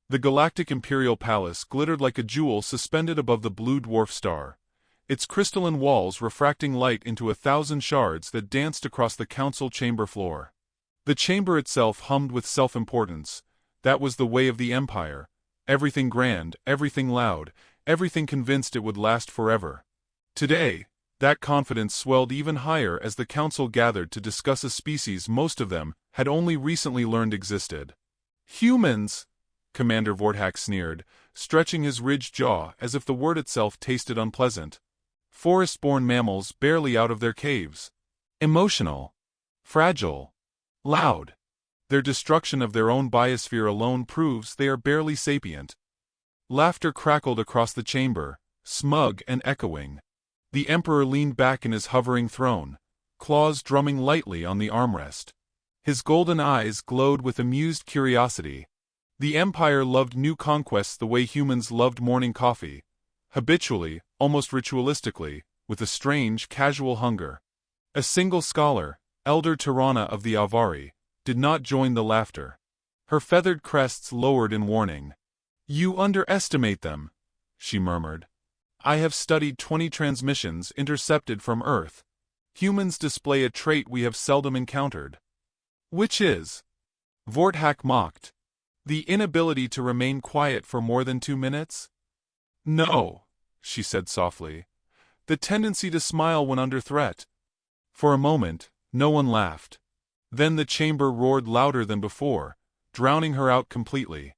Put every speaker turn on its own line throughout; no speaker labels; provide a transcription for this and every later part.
The galactic imperial palace glittered like a jewel suspended above the blue dwarf star, its crystalline walls refracting light into 1,000 shards that danced across the council chamber floor. The chamber itself hummed with self-importance. That was the way of the Empire. Everything grand, everything loud, everything convinced it would last forever. Today, that confidence swelled even higher as the council gathered to discuss a species most of them had only recently learned existed. Humans! Commander Vorthak sneered, stretching his ridged jaw as if the word itself tasted unpleasant. Forest-born mammals barely out of their caves. Emotional. Fragile. Loud. Their destruction of their own biosphere alone proves they are barely sapient. Laughter crackled across the chamber, smug and echoing. The Emperor leaned back in his hovering throne, claws drumming lightly on the armrest. His golden eyes glowed with amused curiosity. The Empire loved new conquests the way humans loved morning coffee, habitually, almost ritualistically, with a strange, casual hunger. A single scholar, Elder Tirana of the Avari, did not join the laughter. Her feathered crests lowered in warning. "You underestimate them," she murmured. "I have studied 20 transmissions intercepted from Earth. Humans display a trait we have seldom encountered." "Which is?" Vorthak mocked. "The inability to remain quiet for more than 2 minutes?" "No," she said softly. "The tendency to smile when under threat." For a moment, no one laughed. Then the chamber roared louder than before, drowning her out completely.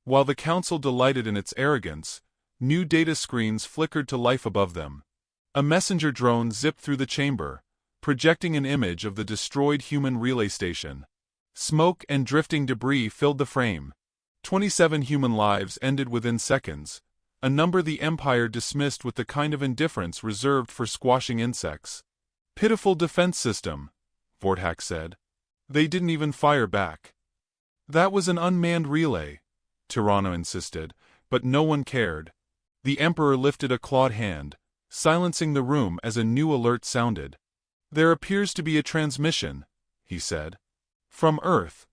While the council delighted in its arrogance, new data screens flickered to life above them. A messenger drone zipped through the chamber, projecting an image of the destroyed human relay station. Smoke and drifting debris filled the frame. 27 human lives ended within seconds, a number the Empire dismissed with the kind of indifference reserved for squashing insects. "Pitiful defense system," Vorthak said. "They didn't even fire back." "That was an unmanned relay," Tirana insisted, but no one cared. The Emperor lifted a clawed hand, silencing the room as a new alert sounded. "There appears to be a transmission," he said. "From Earth."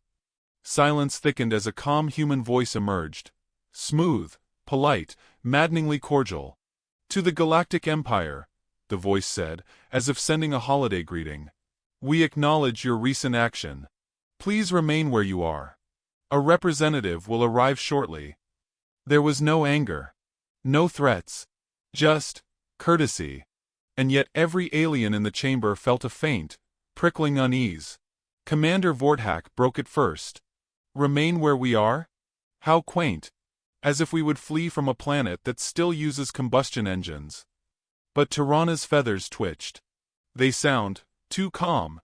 Silence thickened as a calm human voice emerged. Smooth, polite, maddeningly cordial. "To the Galactic Empire," the voice said, as if sending a holiday greeting. "We acknowledge your recent action. Please remain where you are. A representative will arrive shortly." There was no anger. No threats. Just courtesy. And yet every alien in the chamber felt a faint, prickling unease. Commander Vorthak broke it first. "Remain where we are? How quaint. As if we would flee from a planet that still uses combustion engines." But Tirana's feathers twitched. "They sound too calm."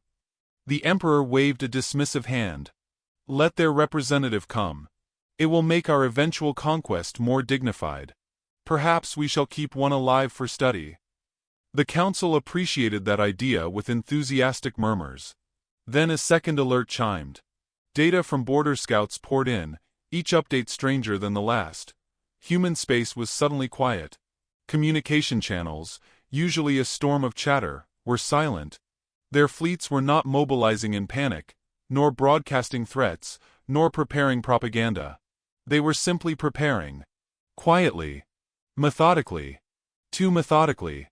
The Emperor waved a dismissive hand. "Let their representative come. It will make our eventual conquest more dignified. Perhaps we shall keep one alive for study." The council appreciated that idea with enthusiastic murmurs. Then a second alert chimed. Data from border scouts poured in, each update stranger than the last. Human space was suddenly quiet. Communication channels, usually a storm of chatter, were silent. Their fleets were not mobilizing in panic, nor broadcasting threats, nor preparing propaganda. They were simply preparing. Quietly. Methodically. Too methodically.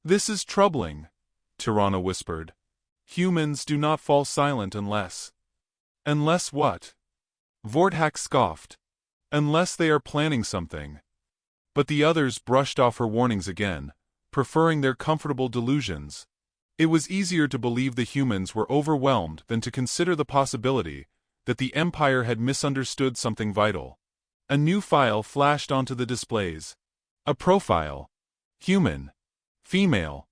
"This is troubling," Tirana whispered. "Humans do not fall silent unless—" "Unless what?" Vorthak scoffed. "Unless they are planning something." But the others brushed off her warnings again, preferring their comfortable delusions. It was easier to believe the humans were overwhelmed than to consider the possibility that the Empire had misunderstood something vital. A new file flashed onto the displays. A profile. Human. Female.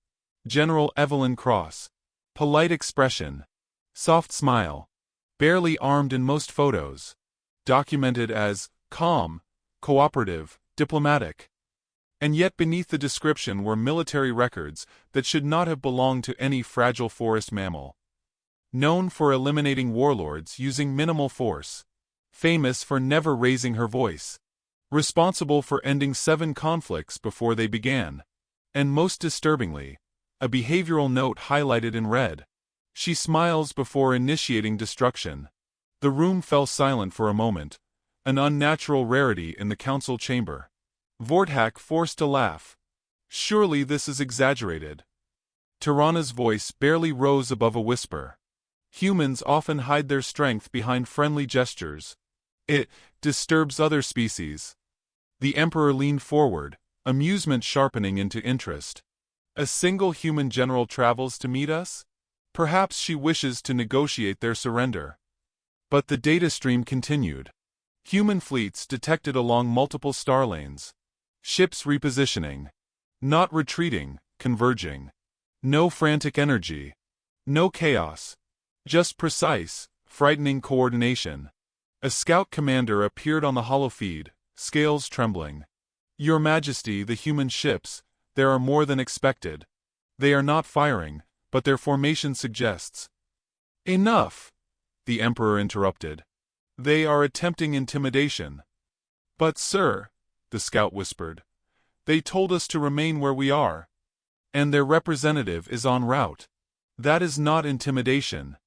General Evelyn Cross. Polite expression. Soft smile. Barely armed in most photos. Documented as calm, cooperative, diplomatic. And yet beneath the description were military records that should not have belonged to any fragile forest mammal. Known for eliminating warlords using minimal force. Famous for never raising her voice. Responsible for ending 7 conflicts before they began. And most disturbingly, a behavioral note highlighted in red. She smiles before initiating destruction. The room fell silent for a moment, an unnatural rarity in the council chamber. Vortak forced a laugh. Surely this is exaggerated. Tirana's voice barely rose above a whisper. Humans often hide their strength behind friendly gestures. It disturbs other species. The Emperor leaned forward, amusement sharpening into interest. A single human general travels to meet us? Perhaps she wishes to negotiate their surrender. But the data stream continued. Human fleets detected along multiple star lanes. Ships repositioning. Not retreating, converging. No frantic energy. No chaos. Just precise, frightening coordination. A scout commander appeared on the holofeed, scales trembling. Your Majesty, the human ships, there are more than expected. They are not firing, but their formation suggests. Enough! The Emperor interrupted. They are attempting intimidation. But sir, the scout whispered, they told us to remain where we are. And their representative is en route. That is not intimidation.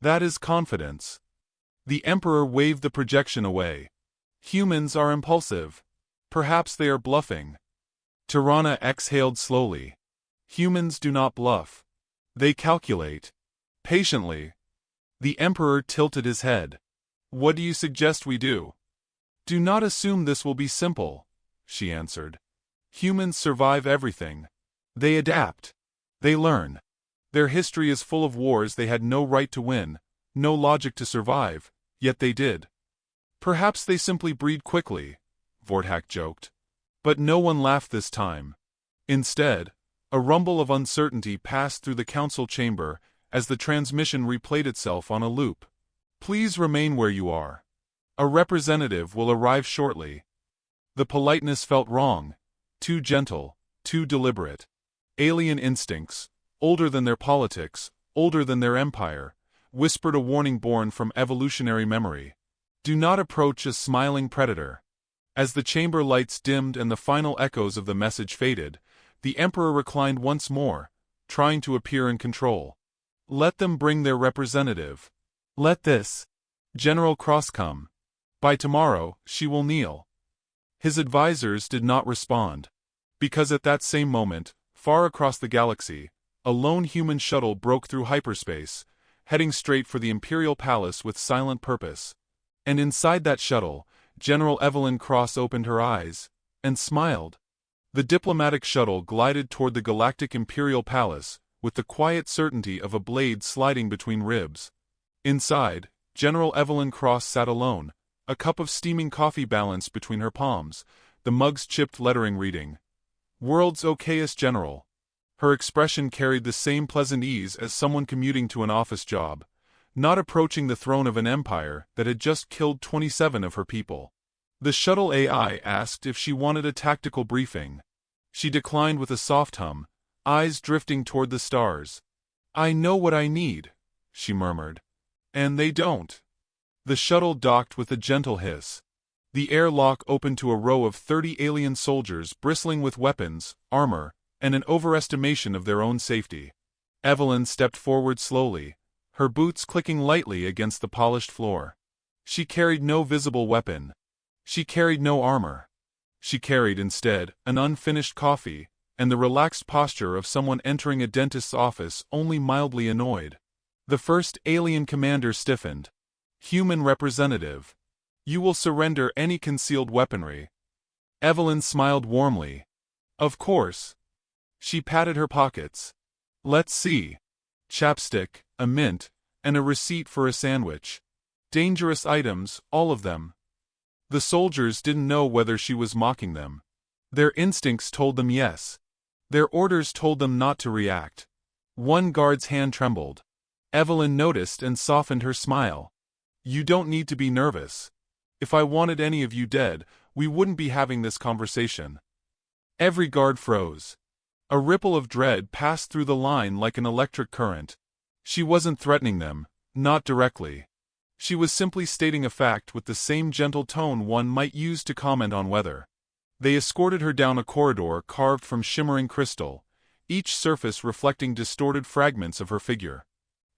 That is confidence. The Emperor waved the projection away. Humans are impulsive. Perhaps they are bluffing. Tirana exhaled slowly. Humans do not bluff. They calculate. Patiently. The Emperor tilted his head. What do you suggest we do? Do not assume this will be simple, she answered. Humans survive everything. They adapt. They learn. Their history is full of wars they had no right to win, no logic to survive, yet they did. Perhaps they simply breed quickly, Vortak joked. But no one laughed this time. Instead, a rumble of uncertainty passed through the council chamber as the transmission replayed itself on a loop. Please remain where you are. A representative will arrive shortly. The politeness felt wrong, too gentle, too deliberate. Alien instincts, older than their politics, older than their empire, whispered a warning born from evolutionary memory. Do not approach a smiling predator. As the chamber lights dimmed and the final echoes of the message faded, the Emperor reclined once more, trying to appear in control. Let them bring their representative. Let this General Cross come. By tomorrow, she will kneel. His advisors did not respond. Because at that same moment, far across the galaxy, a lone human shuttle broke through hyperspace, heading straight for the Imperial Palace with silent purpose. And inside that shuttle, General Evelyn Cross opened her eyes and smiled. The diplomatic shuttle glided toward the Galactic Imperial Palace, with the quiet certainty of a blade sliding between ribs. Inside, General Evelyn Cross sat alone, a cup of steaming coffee balanced between her palms, the mug's chipped lettering reading, "World's okayest general." Her expression carried the same pleasant ease as someone commuting to an office job, not approaching the throne of an empire that had just killed 27 of her people. The shuttle AI asked if she wanted a tactical briefing. She declined with a soft hum, eyes drifting toward the stars. "I know what I need," she murmured. "And they don't." The shuttle docked with a gentle hiss. The airlock opened to a row of 30 alien soldiers bristling with weapons, armor, and an overestimation of their own safety. Evelyn stepped forward slowly, her boots clicking lightly against the polished floor. She carried no visible weapon. She carried no armor. She carried instead an unfinished coffee, and the relaxed posture of someone entering a dentist's office only mildly annoyed. The first alien commander stiffened. "Human representative. You will surrender any concealed weaponry." Evelyn smiled warmly. "Of course." She patted her pockets. "Let's see. Chapstick, a mint, and a receipt for a sandwich. Dangerous items, all of them." The soldiers didn't know whether she was mocking them. Their instincts told them yes. Their orders told them not to react. One guard's hand trembled. Evelyn noticed and softened her smile. "You don't need to be nervous. If I wanted any of you dead, we wouldn't be having this conversation." Every guard froze. A ripple of dread passed through the line like an electric current. She wasn't threatening them, not directly. She was simply stating a fact with the same gentle tone one might use to comment on weather. They escorted her down a corridor carved from shimmering crystal, each surface reflecting distorted fragments of her figure.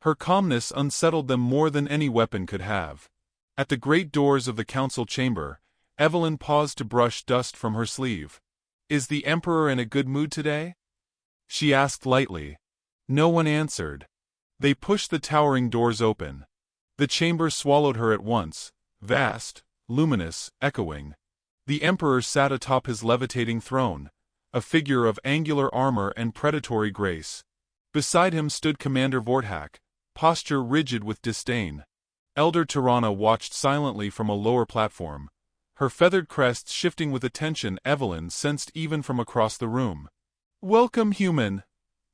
Her calmness unsettled them more than any weapon could have. At the great doors of the council chamber, Evelyn paused to brush dust from her sleeve. "Is the Emperor in a good mood today?" she asked lightly. No one answered. They pushed the towering doors open. The chamber swallowed her at once, vast, luminous, echoing. The Emperor sat atop his levitating throne, a figure of angular armor and predatory grace. Beside him stood Commander Vorthak, posture rigid with disdain. Elder Tirana watched silently from a lower platform, her feathered crest shifting with a tension Evelyn sensed even from across the room. "Welcome, human,"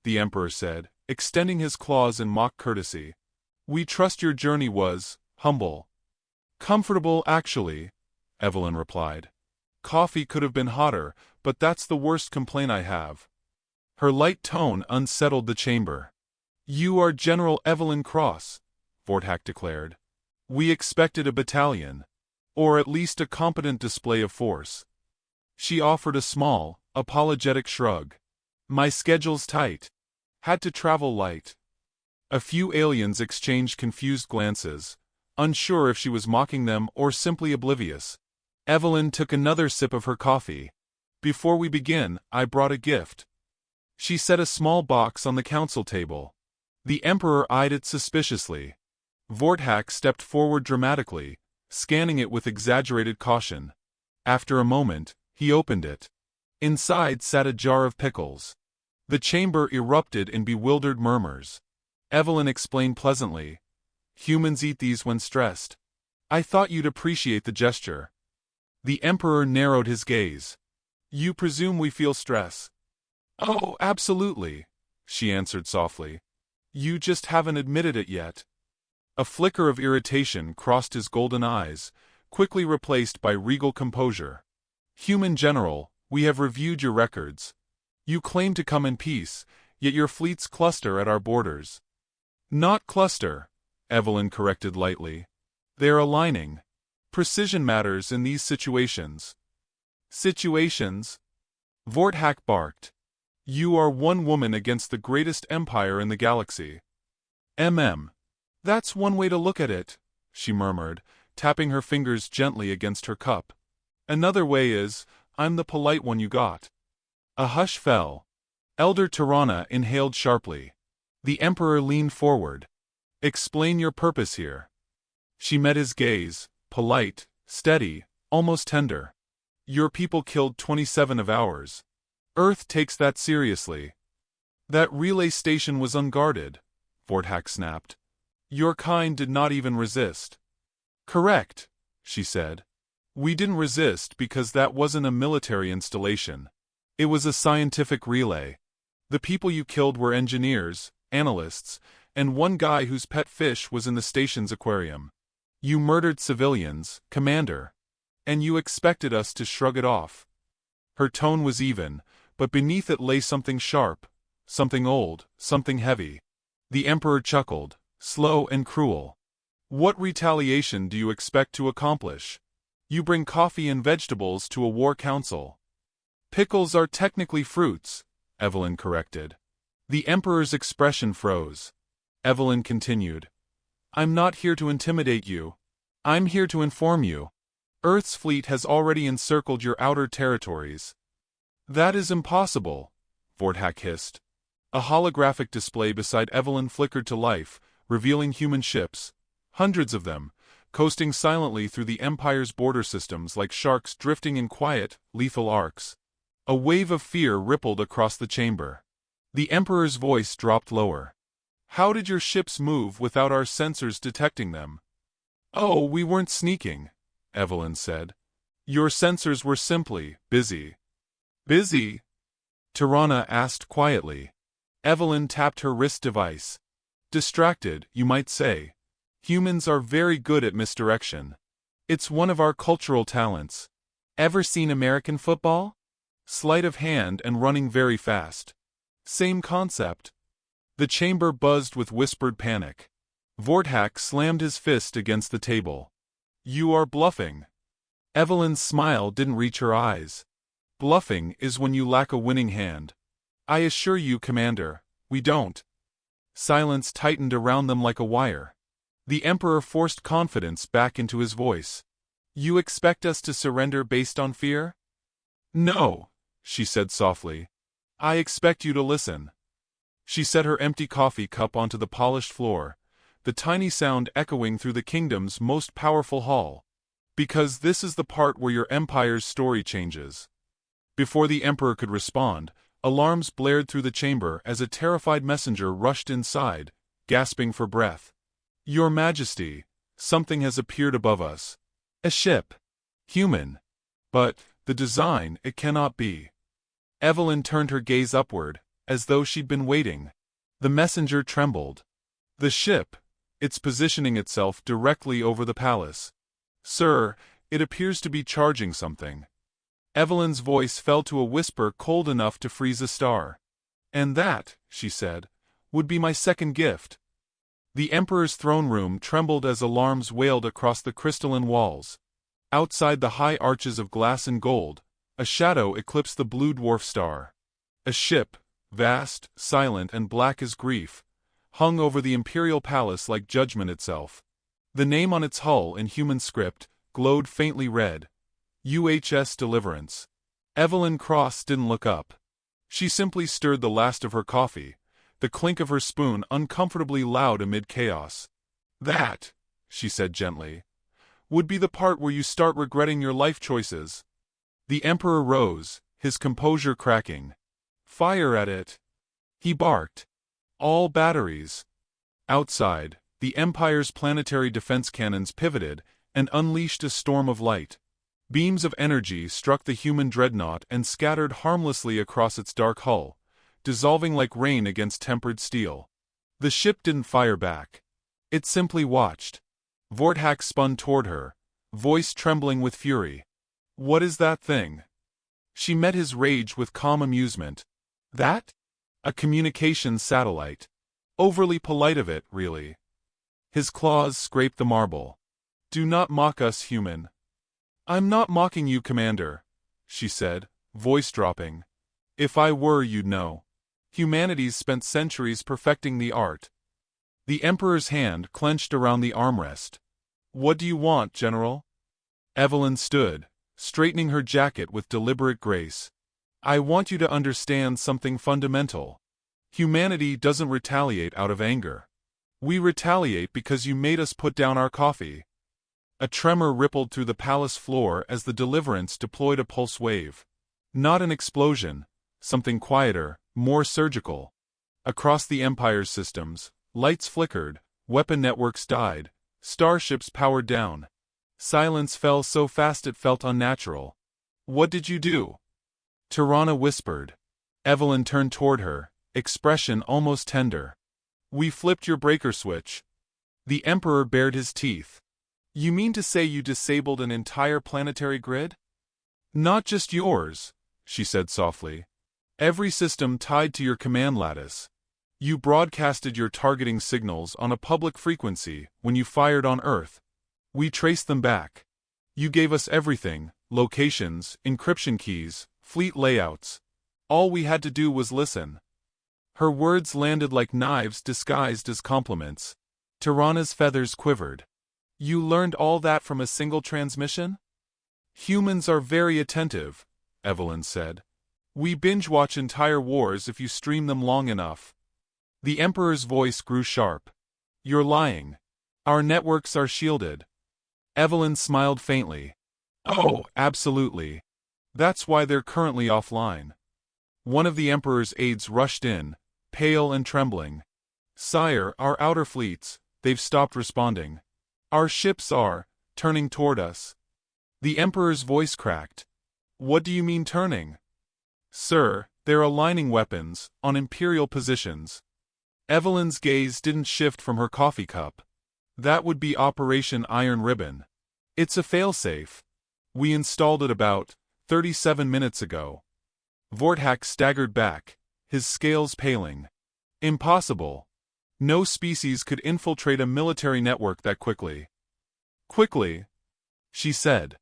the Emperor said, extending his claws in mock courtesy. "We trust your journey was humble." "Comfortable, actually," Evelyn replied. "Coffee could have been hotter, but that's the worst complaint I have." Her light tone unsettled the chamber. "You are General Evelyn Cross," Vorthak declared. "We expected a battalion. Or at least a competent display of force." She offered a small, apologetic shrug. "My schedule's tight. Had to travel light." A few aliens exchanged confused glances, unsure if she was mocking them or simply oblivious. Evelyn took another sip of her coffee. "Before we begin, I brought a gift." She set a small box on the council table. The Emperor eyed it suspiciously. Vorthak stepped forward dramatically, scanning it with exaggerated caution. After a moment, he opened it. Inside sat a jar of pickles. The chamber erupted in bewildered murmurs. Evelyn explained pleasantly. "Humans eat these when stressed. I thought you'd appreciate the gesture." The Emperor narrowed his gaze. "You presume we feel stress?" "Oh, absolutely," she answered softly. "You just haven't admitted it yet." A flicker of irritation crossed his golden eyes, quickly replaced by regal composure. "Human General, we have reviewed your records. You claim to come in peace, yet your fleets cluster at our borders." "Not cluster," Evelyn corrected lightly. "They're aligning. Precision matters in these situations." "Situations?" Vorthak barked. "You are one woman against the greatest empire in the galaxy." "That's one way to look at it," she murmured, tapping her fingers gently against her cup. "Another way is, I'm the polite one you got." A hush fell. Elder Tirana inhaled sharply. The Emperor leaned forward. "Explain your purpose here." She met his gaze, polite, steady, almost tender. "Your people killed 27 of ours. Earth takes that seriously." "That relay station was unguarded," Vorthak snapped. "Your kind did not even resist." "Correct," she said. "We didn't resist because that wasn't a military installation. It was a scientific relay. The people you killed were engineers, analysts, and one guy whose pet fish was in the station's aquarium. You murdered civilians, Commander. And you expected us to shrug it off." Her tone was even, but beneath it lay something sharp, something old, something heavy. The Emperor chuckled, slow and cruel. "What retaliation do you expect to accomplish? You bring coffee and vegetables to a war council." "Pickles are technically fruits," Evelyn corrected. The Emperor's expression froze. Evelyn continued. "I'm not here to intimidate you. I'm here to inform you. Earth's fleet has already encircled your outer territories." "That is impossible," Vorthak hissed. A holographic display beside Evelyn flickered to life, revealing human ships, hundreds of them, coasting silently through the Empire's border systems like sharks drifting in quiet, lethal arcs. A wave of fear rippled across the chamber. The Emperor's voice dropped lower. "How did your ships move without our sensors detecting them?" "Oh, we weren't sneaking," Evelyn said. "Your sensors were simply busy." "Busy?" Tirana asked quietly. Evelyn tapped her wrist device. "Distracted, you might say. Humans are very good at misdirection. It's one of our cultural talents. Ever seen American football? Sleight of hand and running very fast. Same concept." The chamber buzzed with whispered panic. Vorthak slammed his fist against the table. "You are bluffing." Evelyn's smile didn't reach her eyes. "Bluffing is when you lack a winning hand. I assure you, Commander, we don't." Silence tightened around them like a wire. The Emperor forced confidence back into his voice. You expect us to surrender based on fear? No, she said softly. I expect you to listen. She set her empty coffee cup onto the polished floor, the tiny sound echoing through the kingdom's most powerful hall. Because this is the part where your empire's story changes. Before the Emperor could respond, alarms blared through the chamber as a terrified messenger rushed inside, gasping for breath. Your Majesty, something has appeared above us. A ship. Human. But, the design, it cannot be. Evelyn turned her gaze upward, as though she'd been waiting. The messenger trembled. The ship, it's positioning itself directly over the palace. Sir, it appears to be charging something. Evelyn's voice fell to a whisper cold enough to freeze a star. And that, she said, would be my second gift. The Emperor's throne room trembled as alarms wailed across the crystalline walls. Outside the high arches of glass and gold, a shadow eclipsed the blue dwarf star. A ship, vast, silent and black as grief, hung over the imperial palace like judgment itself. The name on its hull in human script glowed faintly red. UHS Deliverance. Evelyn Cross didn't look up. She simply stirred the last of her coffee, the clink of her spoon uncomfortably loud amid chaos. That, she said gently, would be the part where you start regretting your life choices. The Emperor rose, his composure cracking. Fire at it. He barked. All batteries. Outside, the Empire's planetary defense cannons pivoted and unleashed a storm of light. Beams of energy struck the human dreadnought and scattered harmlessly across its dark hull, dissolving like rain against tempered steel. The ship didn't fire back. It simply watched. Vorthak spun toward her, voice trembling with fury. What is that thing? She met his rage with calm amusement. That? A communications satellite. Overly polite of it, really. His claws scraped the marble. Do not mock us, human. I'm not mocking you, Commander, she said, voice dropping. If I were, you'd know. Humanity's spent centuries perfecting the art. The Emperor's hand clenched around the armrest. What do you want, General? Evelyn stood, straightening her jacket with deliberate grace. I want you to understand something fundamental. Humanity doesn't retaliate out of anger. We retaliate because you made us put down our coffee. A tremor rippled through the palace floor as the Deliverance deployed a pulse wave. Not an explosion, something quieter, more surgical. Across the Empire's systems, lights flickered, weapon networks died, starships powered down. Silence fell so fast it felt unnatural. What did you do? Tirana whispered. Evelyn turned toward her, expression almost tender. We flipped your breaker switch. The Emperor bared his teeth. You mean to say you disabled an entire planetary grid? Not just yours, she said softly. Every system tied to your command lattice. You broadcasted your targeting signals on a public frequency when you fired on Earth. We traced them back. You gave us everything, locations, encryption keys, fleet layouts. All we had to do was listen. Her words landed like knives disguised as compliments. Tirana's feathers quivered. You learned all that from a single transmission? Humans are very attentive, Evelyn said. We binge-watch entire wars if you stream them long enough. The Emperor's voice grew sharp. You're lying. Our networks are shielded. Evelyn smiled faintly. Oh, absolutely. That's why they're currently offline. One of the Emperor's aides rushed in, pale and trembling. Sire, our outer fleets, they've stopped responding. Our ships are turning toward us. The Emperor's voice cracked. What do you mean turning? Sir, they're aligning weapons on Imperial positions. Evelyn's gaze didn't shift from her coffee cup. That would be Operation Iron Ribbon. It's a failsafe. We installed it about 37 minutes ago. Vorthak staggered back, his scales paling. Impossible. No species could infiltrate a military network that quickly. Quickly, she said.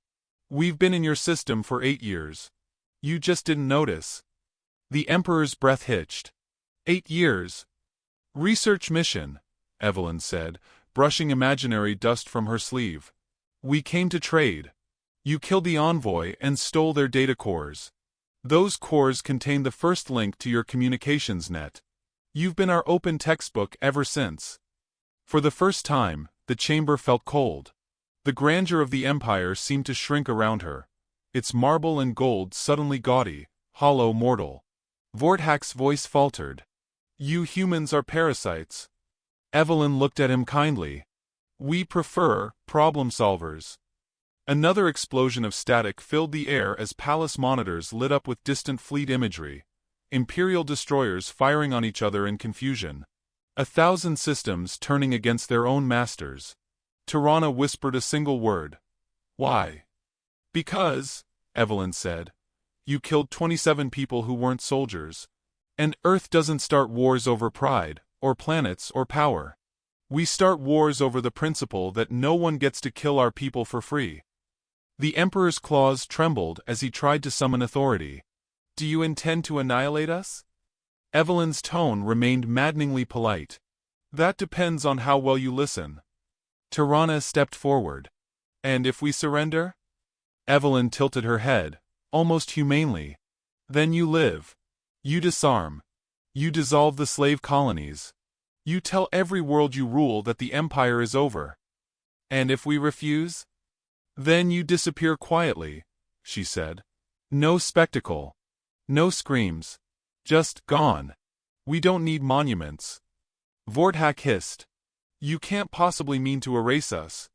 We've been in your system for 8 years. You just didn't notice. The Emperor's breath hitched. 8 years. Research mission, Evelyn said, brushing imaginary dust from her sleeve. "We came to trade. You killed the envoy and stole their data cores. Those cores contain the first link to your communications net. You've been our open textbook ever since." For the first time, the chamber felt cold. The grandeur of the Empire seemed to shrink around her, its marble and gold suddenly gaudy, hollow, mortal. Vorthack's voice faltered. "You humans are parasites." Evelyn looked at him kindly. "We prefer problem solvers." Another explosion of static filled the air as palace monitors lit up with distant fleet imagery, Imperial destroyers firing on each other in confusion. 1,000 systems turning against their own masters. Tirana whispered a single word. "Why?" "Because," Evelyn said, "you killed 27 people who weren't soldiers. And Earth doesn't start wars over pride, or planets, or power. We start wars over the principle that no one gets to kill our people for free." The Emperor's claws trembled as he tried to summon authority. "Do you intend to annihilate us?" Evelyn's tone remained maddeningly polite. "That depends on how well you listen." Tirana stepped forward. "And if we surrender?" Evelyn tilted her head, almost humanely. "Then you live. You disarm. You dissolve the slave colonies. You tell every world you rule that the Empire is over." "And if we refuse?" "Then you disappear quietly," she said. "No spectacle. No screams. Just gone. We don't need monuments." Vorthack hissed. "You can't possibly mean to erase us."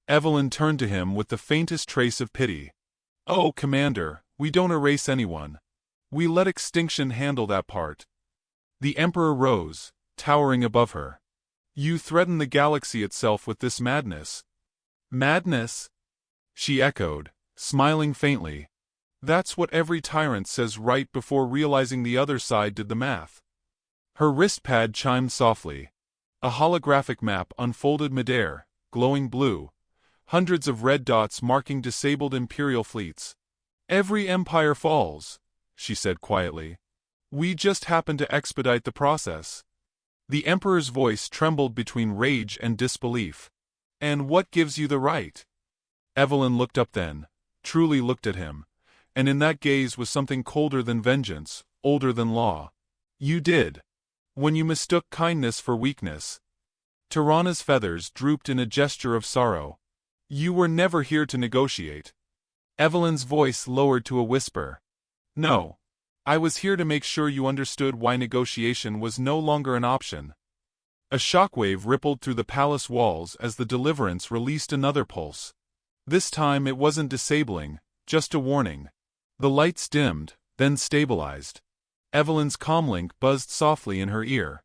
Evelyn turned to him with the faintest trace of pity. "Oh, Commander, we don't erase anyone. We let extinction handle that part." The Emperor rose, towering above her. "You threaten the galaxy itself with this madness." "Madness?" she echoed, smiling faintly. "That's what every tyrant says right before realizing the other side did the math." Her wristpad chimed softly. A holographic map unfolded midair, glowing blue, hundreds of red dots marking disabled Imperial fleets. "Every empire falls," she said quietly. "We just happen to expedite the process." The Emperor's voice trembled between rage and disbelief. "And what gives you the right?" Evelyn looked up then, truly looked at him, and in that gaze was something colder than vengeance, older than law. "You did. When you mistook kindness for weakness." Tirana's feathers drooped in a gesture of sorrow. "You were never here to negotiate." Evelyn's voice lowered to a whisper. "No. I was here to make sure you understood why negotiation was no longer an option." A shockwave rippled through the palace walls as the Deliverance released another pulse. This time it wasn't disabling, just a warning. The lights dimmed, then stabilized. Evelyn's comlink buzzed softly in her ear.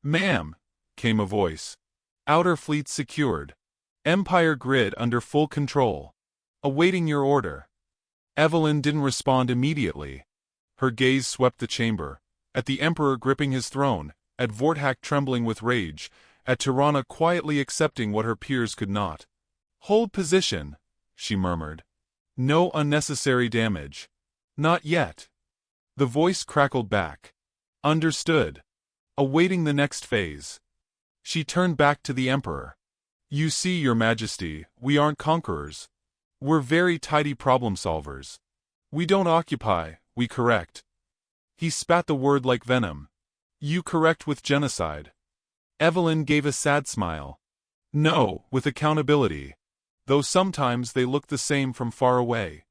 "Ma'am," came a voice. "Outer fleet secured. Empire grid under full control. Awaiting your order." Evelyn didn't respond immediately. Her gaze swept the chamber, at the Emperor gripping his throne, at Vorthack trembling with rage, at Tirana quietly accepting what her peers could not. "Hold position," she murmured. "No unnecessary damage. Not yet." The voice crackled back. "Understood. Awaiting the next phase." She turned back to the Emperor. "You see, Your Majesty, we aren't conquerors. We're very tidy problem solvers. We don't occupy, we correct." He spat the word like venom. "You correct with genocide." Evelyn gave a sad smile. "No, with accountability. Though sometimes they look the same from far away."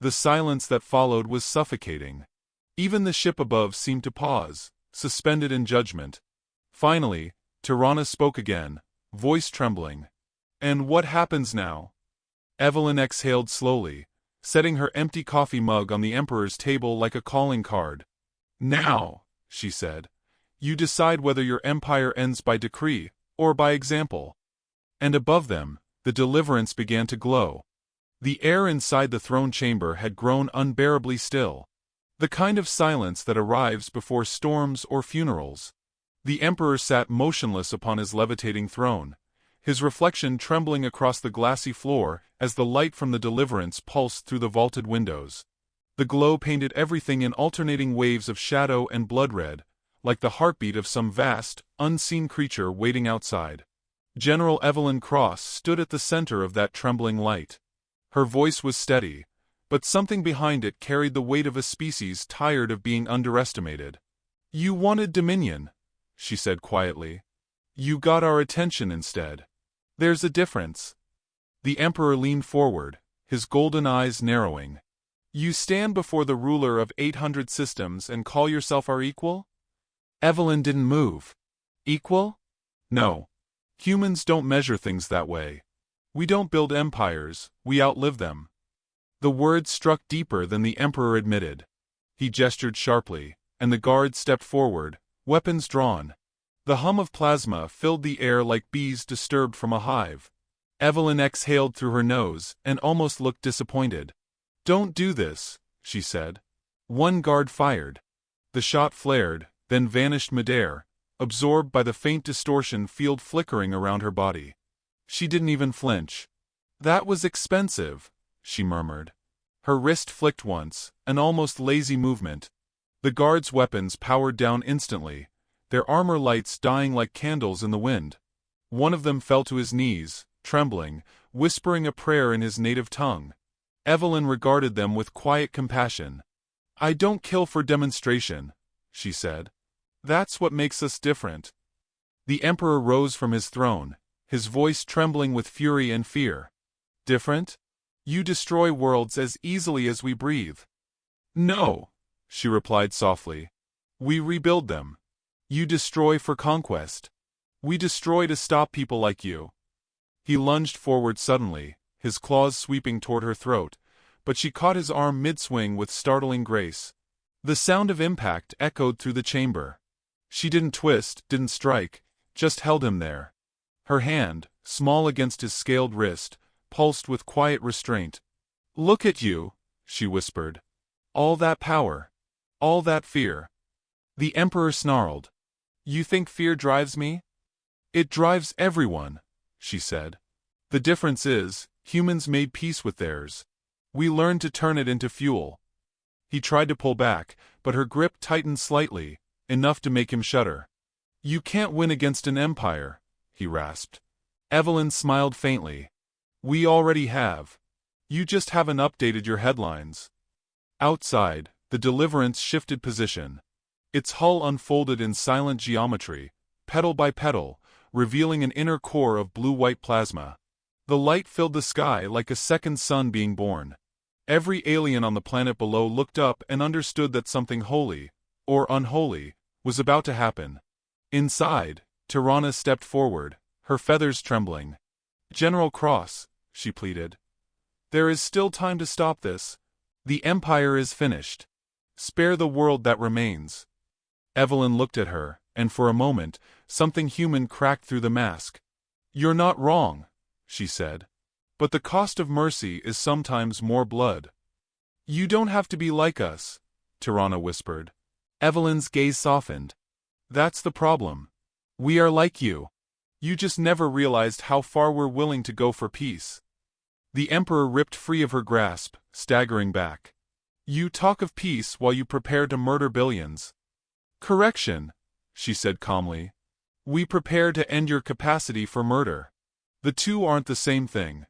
The silence that followed was suffocating. Even the ship above seemed to pause, suspended in judgment. Finally, Tirana spoke again, voice trembling. "And what happens now?" Evelyn exhaled slowly, setting her empty coffee mug on the Emperor's table like a calling card. "Now," she said, "you decide whether your empire ends by decree, or by example." And above them, the Deliverance began to glow. The air inside the throne chamber had grown unbearably still. The kind of silence that arrives before storms or funerals. The Emperor sat motionless upon his levitating throne, his reflection trembling across the glassy floor as the light from the Deliverance pulsed through the vaulted windows. The glow painted everything in alternating waves of shadow and blood red, like the heartbeat of some vast, unseen creature waiting outside. General Evelyn Cross stood at the center of that trembling light. Her voice was steady, but something behind it carried the weight of a species tired of being underestimated. "You wanted dominion," she said quietly. "You got our attention instead. There's a difference." The Emperor leaned forward, his golden eyes narrowing. "You stand before the ruler of 800 systems and call yourself our equal?" Evelyn didn't move. "Equal? No. Humans don't measure things that way. We don't build empires, we outlive them." The words struck deeper than the Emperor admitted. He gestured sharply, and the guards stepped forward, weapons drawn. The hum of plasma filled the air like bees disturbed from a hive. Evelyn exhaled through her nose and almost looked disappointed. "Don't do this," she said. One guard fired. The shot flared, then vanished midair, absorbed by the faint distortion field flickering around her body. She didn't even flinch. "That was expensive," she murmured. Her wrist flicked once, an almost lazy movement. The guards' weapons powered down instantly, their armor lights dying like candles in the wind. One of them fell to his knees, trembling, whispering a prayer in his native tongue. Evelyn regarded them with quiet compassion. "I don't kill for demonstration," she said. "That's what makes us different." The Emperor rose from his throne, his voice trembling with fury and fear. "Different? You destroy worlds as easily as we breathe." "No," she replied softly. "We rebuild them. You destroy for conquest. We destroy to stop people like you." He lunged forward suddenly, his claws sweeping toward her throat, but she caught his arm mid-swing with startling grace. The sound of impact echoed through the chamber. She didn't twist, didn't strike, just held him there. Her hand, small against his scaled wrist, pulsed with quiet restraint. "Look at you," she whispered. "All that power. All that fear." The Emperor snarled. "You think fear drives me? It drives everyone," she said. "The difference is, humans made peace with theirs. We learned to turn it into fuel." He tried to pull back, but her grip tightened slightly, enough to make him shudder. "You can't win against an empire," he rasped. Evelyn smiled faintly. "We already have. You just haven't updated your headlines." Outside, the Deliverance shifted position. Its hull unfolded in silent geometry, petal by petal, revealing an inner core of blue-white plasma. The light filled the sky like a second sun being born. Every alien on the planet below looked up and understood that something holy, or unholy, was about to happen. Inside, Tirana stepped forward, her feathers trembling. "General Cross," she pleaded. "There is still time to stop this. The Empire is finished. Spare the world that remains." Evelyn looked at her, and for a moment, something human cracked through the mask. "You're not wrong," she said. "But the cost of mercy is sometimes more blood." "You don't have to be like us," Tirana whispered. Evelyn's gaze softened. "That's the problem. We are like you. You just never realized how far we're willing to go for peace." The Emperor ripped free of her grasp, staggering back. "You talk of peace while you prepare to murder billions." "Correction," she said calmly. "We prepare to end your capacity for murder. The two aren't the same thing."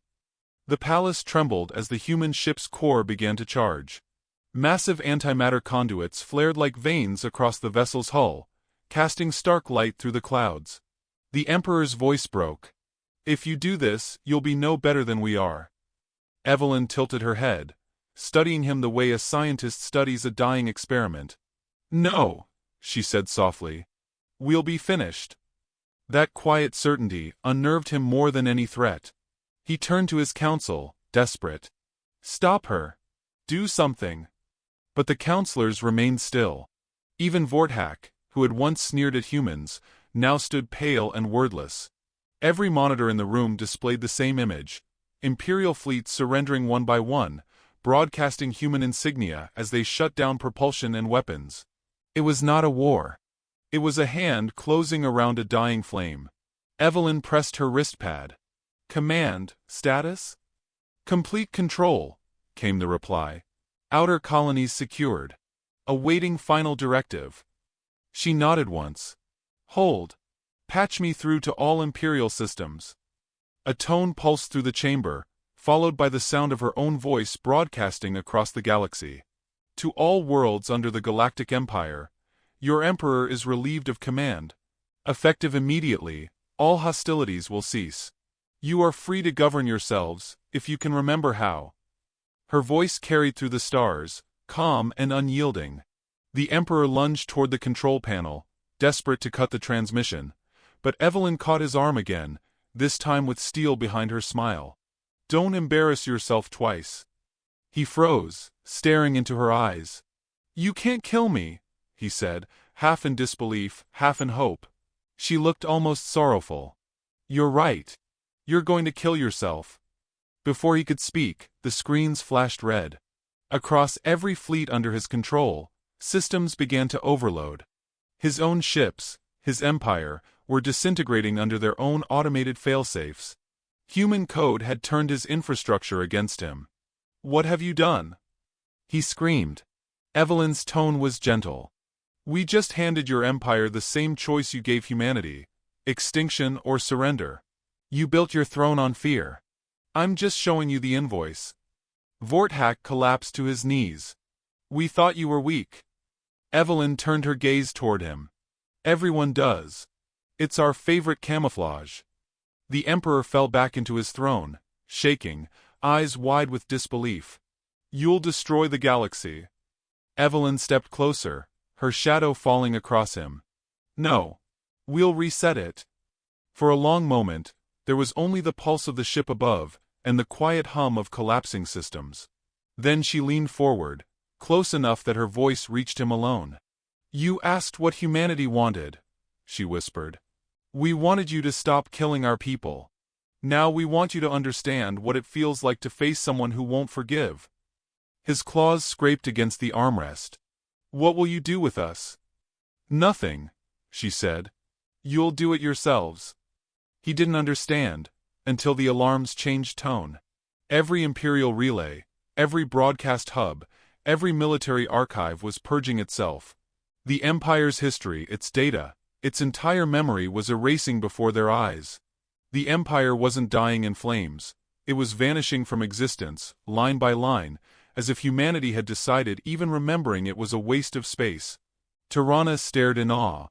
The palace trembled as the human ship's core began to charge. Massive antimatter conduits flared like veins across the vessel's hull, casting stark light through the clouds. The Emperor's voice broke. "If you do this, you'll be no better than we are." Evelyn tilted her head, studying him the way a scientist studies a dying experiment. "No," she said softly. "We'll be finished." That quiet certainty unnerved him more than any threat. He turned to his council, desperate. "Stop her. Do something." But the counselors remained still. Even Vorthak, who had once sneered at humans, now stood pale and wordless. Every monitor in the room displayed the same image: Imperial fleets surrendering one by one, broadcasting human insignia as they shut down propulsion and weapons. It was not a war. It was a hand closing around a dying flame. Evelyn pressed her wrist pad. "Command, status?" "Complete control," came the reply. "Outer colonies secured. Awaiting final directive." She nodded once. "Hold." Patch me through to all Imperial systems. A tone pulsed through the chamber, followed by the sound of her own voice broadcasting across the galaxy. To all worlds under the Galactic Empire, your Emperor is relieved of command. Effective immediately, all hostilities will cease. You are free to govern yourselves, if you can remember how. Her voice carried through the stars, calm and unyielding. The Emperor lunged toward the control panel, desperate to cut the transmission, but Evelyn caught his arm again, this time with steel behind her smile. Don't embarrass yourself twice. He froze, staring into her eyes. You can't kill me, he said, half in disbelief, half in hope. She looked almost sorrowful. You're right. You're going to kill yourself. Before he could speak, the screens flashed red. Across every fleet under his control, systems began to overload. His own ships, his empire, were disintegrating under their own automated failsafes. Human code had turned his infrastructure against him. What have you done? He screamed. Evelyn's tone was gentle. We just handed your empire the same choice you gave humanity: extinction or surrender. You built your throne on fear. I'm just showing you the invoice. Vorthak collapsed to his knees. We thought you were weak. Evelyn turned her gaze toward him. Everyone does. It's our favorite camouflage. The Emperor fell back into his throne, shaking, eyes wide with disbelief. You'll destroy the galaxy. Evelyn stepped closer, her shadow falling across him. No. We'll reset it. For a long moment, there was only the pulse of the ship above, and the quiet hum of collapsing systems. Then she leaned forward, close enough that her voice reached him alone. You asked what humanity wanted, she whispered. We wanted you to stop killing our people. Now we want you to understand what it feels like to face someone who won't forgive. His claws scraped against the armrest. What will you do with us? Nothing, she said. You'll do it yourselves. He didn't understand, until the alarms changed tone. Every Imperial relay, every broadcast hub, every military archive was purging itself. The Empire's history, its data, its entire memory was erasing before their eyes. The Empire wasn't dying in flames. It was vanishing from existence, line by line, as if humanity had decided even remembering it was a waste of space. Tirana stared in awe.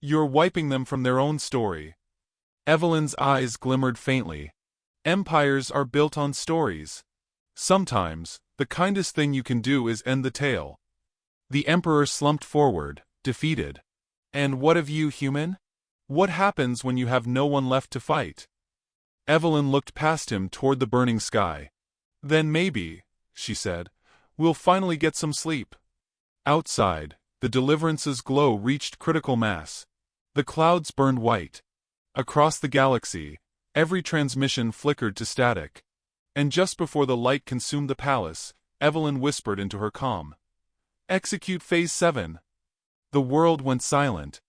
You're wiping them from their own story. Evelyn's eyes glimmered faintly. Empires are built on stories. Sometimes, the kindest thing you can do is end the tale. The Emperor slumped forward, defeated. And what of you, human? What happens when you have no one left to fight? Evelyn looked past him toward the burning sky. Then maybe, she said, we'll finally get some sleep. Outside, the Deliverance's glow reached critical mass. The clouds burned white. Across the galaxy, every transmission flickered to static. And just before the light consumed the palace, Evelyn whispered into her calm. Execute Phase 7. The world went silent.